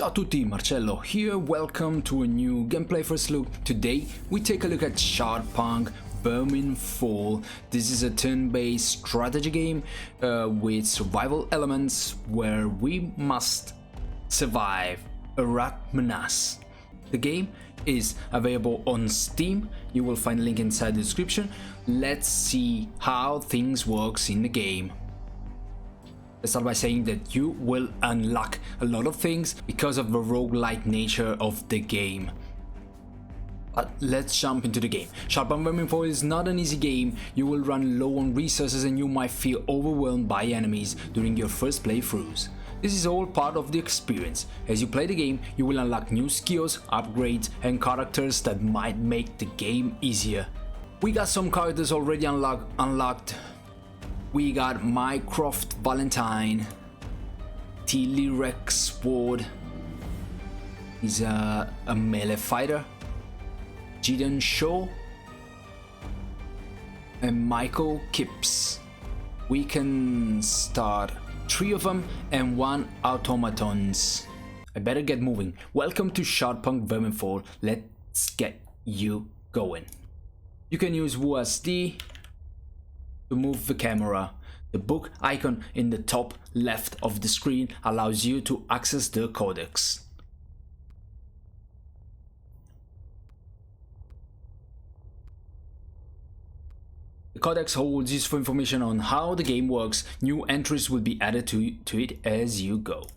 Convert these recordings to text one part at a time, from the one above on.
Ciao a tutti, Marcello here, welcome to a new gameplay first look. Today we take a look at Shardpunk Verminfall. This is a turn-based strategy game with survival elements where we must survive a rat menace. The game is available on Steam, you will find a link inside the description. Let's see how things works in the game. Let's start by saying that you will unlock a lot of things because of the roguelike nature of the game. But let's jump into the game. Shardpunk Verminfall is not an easy game. You will run low on resources and you might feel overwhelmed by enemies during your first playthroughs. This is all part of the experience. As you play the game, you will unlock new skills, upgrades and characters that might make the game easier. We got some characters already unlocked. We got Mycroft Valentine, Tilly Rex Ward, he's a melee fighter, Gideon Shaw, and Michael Kipps. We can start 3 of them and 1 automatons. I better get moving. Welcome to Shardpunk Verminfall. Let's get you going. You can use WASD to move the camera. The book icon in the top left of the screen allows you to access the codex. The codex holds useful information on how the game works. New entries will be added to it as you go.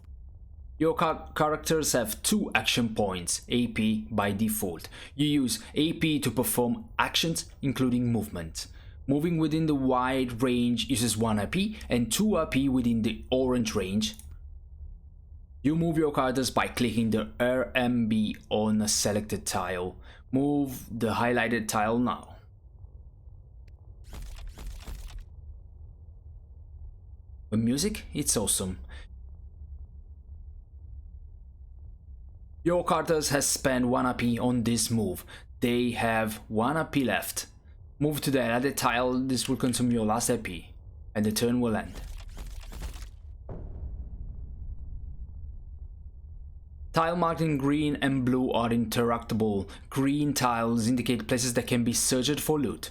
Your characters have 2 action points, AP by default. You use AP to perform actions including movement. Moving within the wide range uses 1 AP and 2 AP within the orange range. You move your characters by clicking the RMB on a selected tile. Move the highlighted tile now. The music, it's awesome. Your characters has spent 1 AP on this move. They have 1 AP left. Move to the added tile, this will consume your last AP, and the turn will end. Tile marked in green and blue are interactable. Green tiles indicate places that can be searched for loot.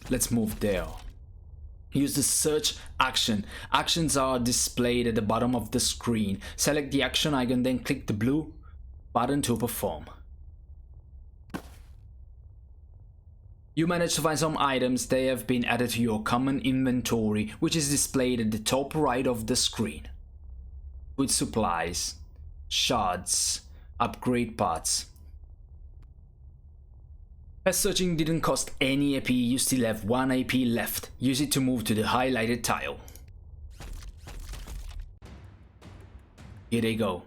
Let's move there. Use the search action. Actions are displayed at the bottom of the screen. Select the action icon, then click the blue button to perform. You manage to find some items. They have been added to your common inventory, which is displayed at the top right of the screen. Food supplies, shards, upgrade parts. As searching didn't cost any AP, you still have 1 AP left. Use it to move to the highlighted tile. Here they go.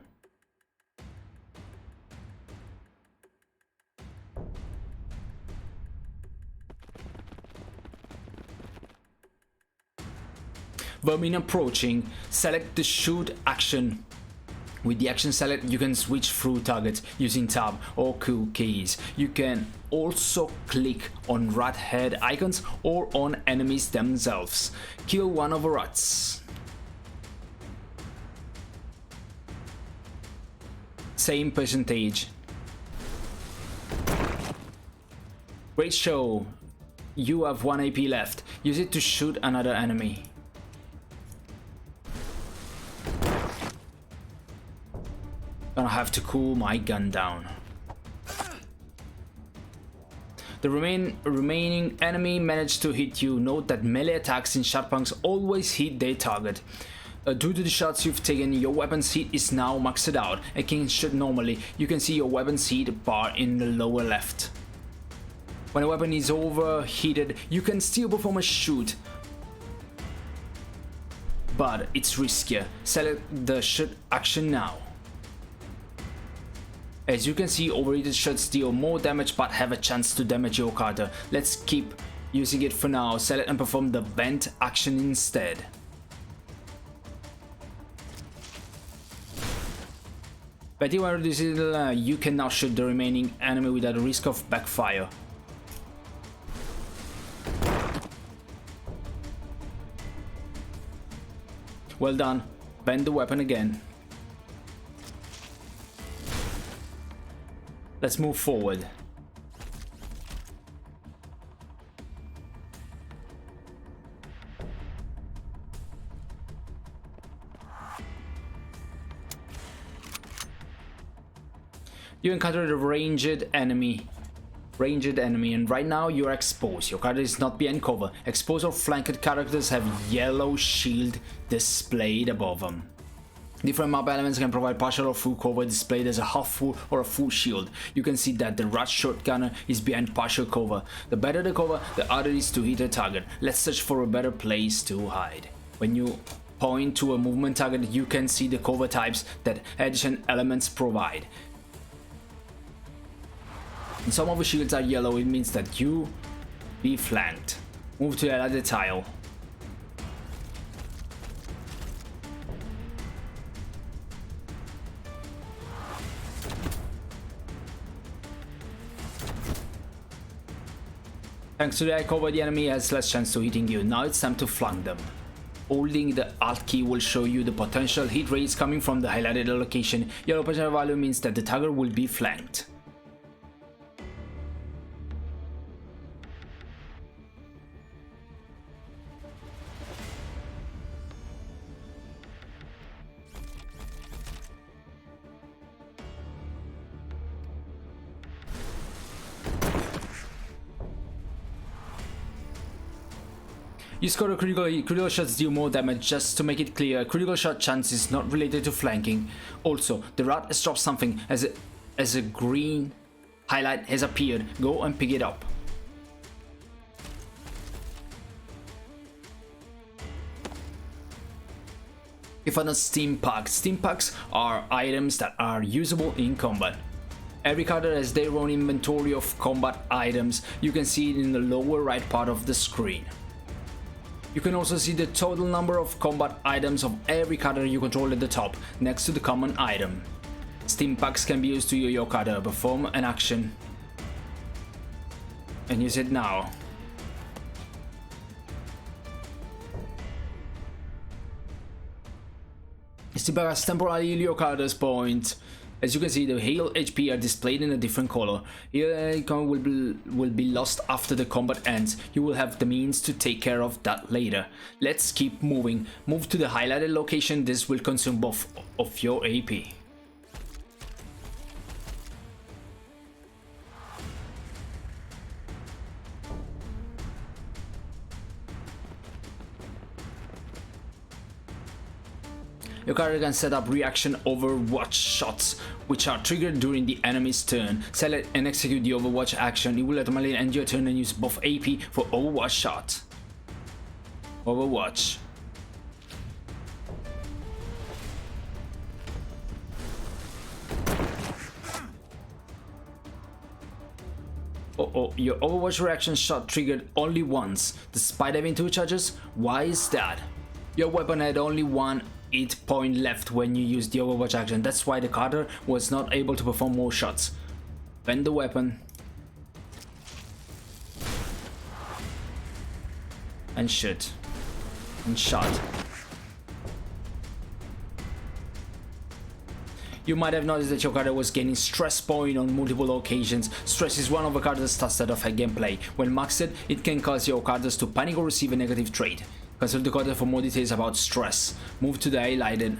Vermin approaching, select the shoot action. With the action select, you can switch through targets using tab or Q keys. You can also click on rat head icons or on enemies themselves. Kill 1 of the rats. Same percentage. Great show. You have 1 AP left. Use it to shoot another enemy. Gonna have to cool my gun down. The remaining enemy managed to hit you. Note that melee attacks in Shardpunks always hit their target. Due to the shots you've taken, your weapon's heat is now maxed out and can shoot normally. You can see your weapon's heat bar in the lower left. When a weapon is overheated, you can still perform a shoot, but it's riskier. Select the shoot action now. As you can see, overheated shots deal more damage but have a chance to damage your character. Let's keep using it for now. Select and perform the vent action instead. But you can now shoot the remaining enemy without risk of backfire. Well done. Bend the weapon again. Let's move forward. You encountered a ranged enemy, and right now you are exposed. Your character is not behind cover. Exposed or flanked characters have yellow shield displayed above them. Different map elements can provide partial or full cover displayed as a half full or a full shield. You can see that the rat shotgunner is behind partial cover. The better the cover, the harder it is to hit a target. Let's search for a better place to hide. When you point to a movement target, you can see the cover types that adjacent elements provide. And some of the shields are yellow, it means that you be flanked. Move to the other tile. Thanks to the high cover, the enemy has less chance to hitting you. Now it's time to flank them. Holding the Alt key will show you the potential hit rates coming from the highlighted location. Yellow potential value means that the target will be flanked. You score a critical shots deal more damage. Just to make it clear, critical shot chance is not related to flanking. Also, the rat has dropped something as a green highlight has appeared. Go and pick it up. You found a steam pack. Steam packs are items that are usable in combat. Every character has their own inventory of combat items. You can see it in the lower right part of the screen. You can also see the total number of combat items of every character you control at the top, next to the common item. Steam packs can be used to your character, perform an action, and use it now. Steam pack has temporarily heal your character's point. As you can see, the heal HP are displayed in a different color. Heal icon will be lost after the combat ends. You will have the means to take care of that later. Let's keep moving. Move to the highlighted location. This will consume both of your AP. Your character can set up reaction Overwatch shots, which are triggered during the enemy's turn. Select and execute the Overwatch action. It will automatically end your turn and use buff AP for Overwatch shot. Overwatch. Your Overwatch reaction shot triggered only once, despite having 2 charges. Why is that? Your weapon had only one hit point left when you used the Overwatch action. That's why the character was not able to perform more shots. Bend the weapon and shoot and shot. You might have noticed that your character was gaining stress point on multiple occasions. Stress is one of the character's stats that affect gameplay. When maxed, it can cause your characters to panic or receive a negative trait. Consult the character for more details about stress. Move to the highlighted.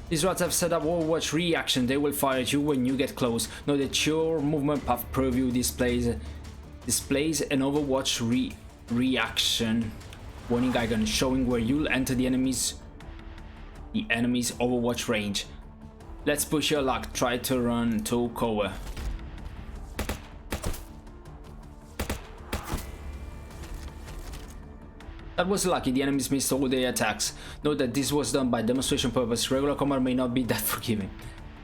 These rats have set up Overwatch reaction. They will fire at you when you get close. Know that your movement path preview displays an Overwatch reaction warning icon showing where you'll enter the enemy's Overwatch range. Let's push your luck. Try to run to cover. That was lucky, the enemies missed all their attacks. Note that this was done by demonstration purpose. Regular combat may not be that forgiving.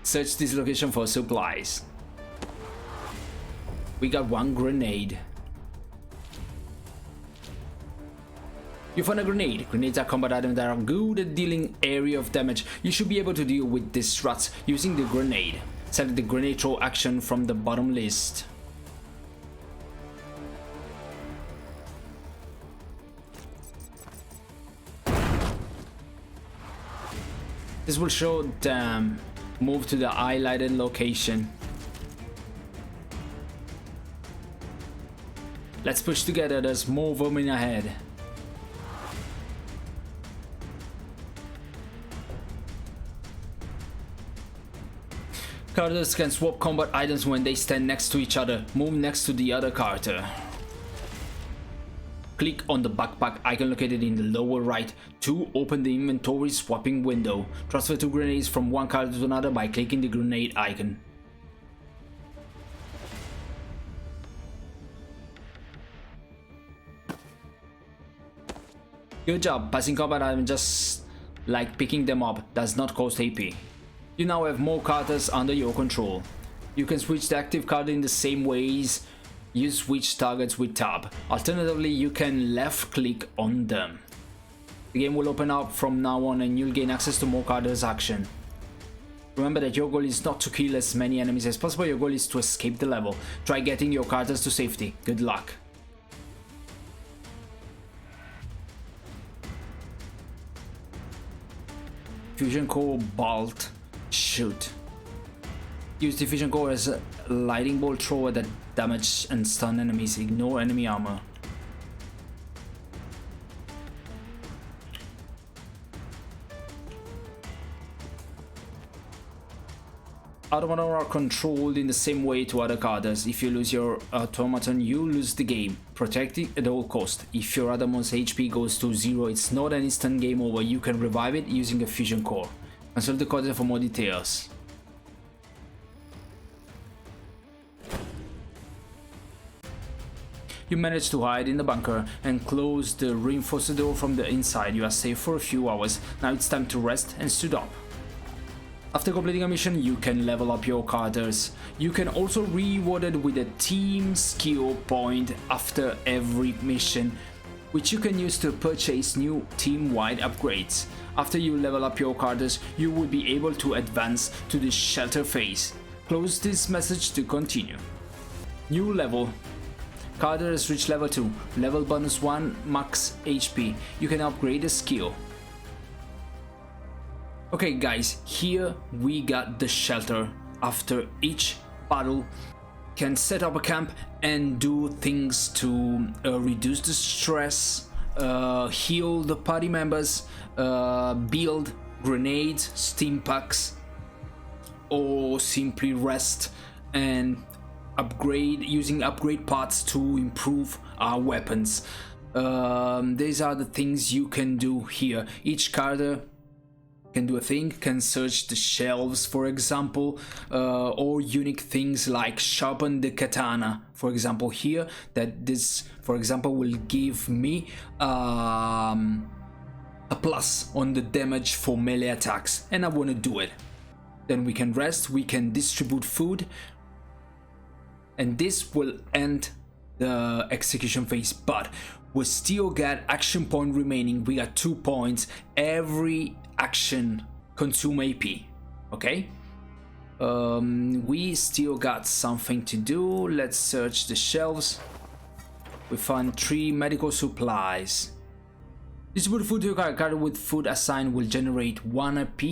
Search this location for supplies. We got 1 grenade. You found a grenade. Grenades are combat items that are good at dealing area of damage. You should be able to deal with these threats using the grenade. Select the grenade throw action from the bottom list. This will show them move to the highlighted location. Let's push together, there's more vermin ahead. Carters can swap combat items when they stand next to each other. Move next to the other Carter. Click on the backpack icon located in the lower right to open the inventory swapping window. Transfer two grenades from one Carter to another by clicking the grenade icon. Good job, passing combat items just like picking them up does not cost AP. You now have more Carters under your control. You can switch the active Carter in the same ways you switch targets with tab. Alternatively, you can left click on them. The game will open up from now on and you'll gain access to more Carters action. Remember that your goal is not to kill as many enemies as possible, your goal is to escape the level. Try getting your Carters to safety. Good luck. Fusion Core Bolt Shoot. Use the Fusion Core as a lightning bolt thrower that damage and stun enemies. Ignore enemy armor. Automaton are controlled in the same way to other Carters. If you lose your automaton, you lose the game. Protect it at all cost. If your automaton's HP goes to 0, it's not an instant game over. You can revive it using a Fusion Core. Consult the Carter for more details. You managed to hide in the bunker and close the reinforced door from the inside. You are safe for a few hours. Now it's time to rest and suit up. After completing a mission, you can level up your Carters. You can also be rewarded with a team skill point after every mission, which you can use to purchase new team-wide upgrades. After you level up your Carters, you will be able to advance to the shelter phase. Close this message to continue. New level. Carter has reached level 2, level bonus 1, max HP. You can upgrade a skill. Okay guys, here we got the shelter. After each battle, can set up a camp and do things to reduce the stress, heal the party members, build grenades, steam packs, or simply rest and upgrade using upgrade parts to improve our weapons. These are the things you can do here. Each Carter can do a thing, can search the shelves for example, or unique things like sharpen the katana for example here, that this for example will give me a plus on the damage for melee attacks, and I want to do it. Then we can rest, we can distribute food, and this will end the execution phase, but we still got action point remaining. We got 2 points. Every action consume AP, okay? We still got something to do. Let's search the shelves. We found 3 medical supplies. Distribute food to your Carter with food assigned will generate 1 AP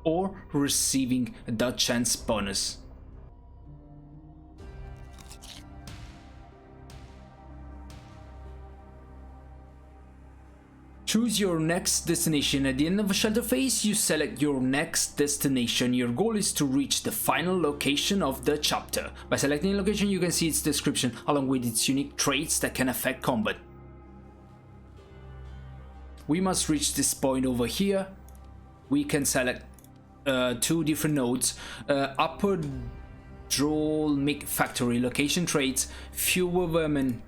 or receiving a dodge chance bonus. Choose your next destination. At the end of the shelter phase, you select your next destination. Your goal is to reach the final location of the chapter. By selecting a location, you can see its description along with its unique traits that can affect combat. We must reach this point over here. We can select 2 different nodes. Upper Droll Factory, location traits, fewer vermin,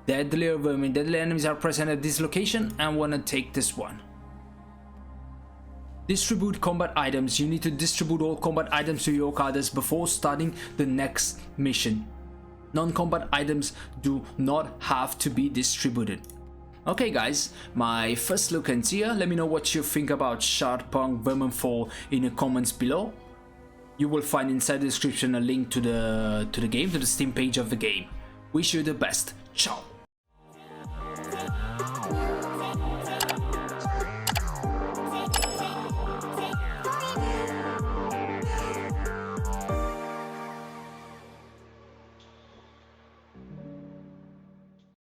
deadlier vermin. Deadly enemies are present at this location. I want to take this one. Distribute combat items. You need to distribute all combat items to your Carters before starting the next mission. Non-combat items do not have to be distributed. Okay guys, my first look ends here. Let me know what you think about Shardpunk Verminfall in the comments below. You will find inside the description a link to the game, to the Steam page of the game. Wish you the best. Ciao!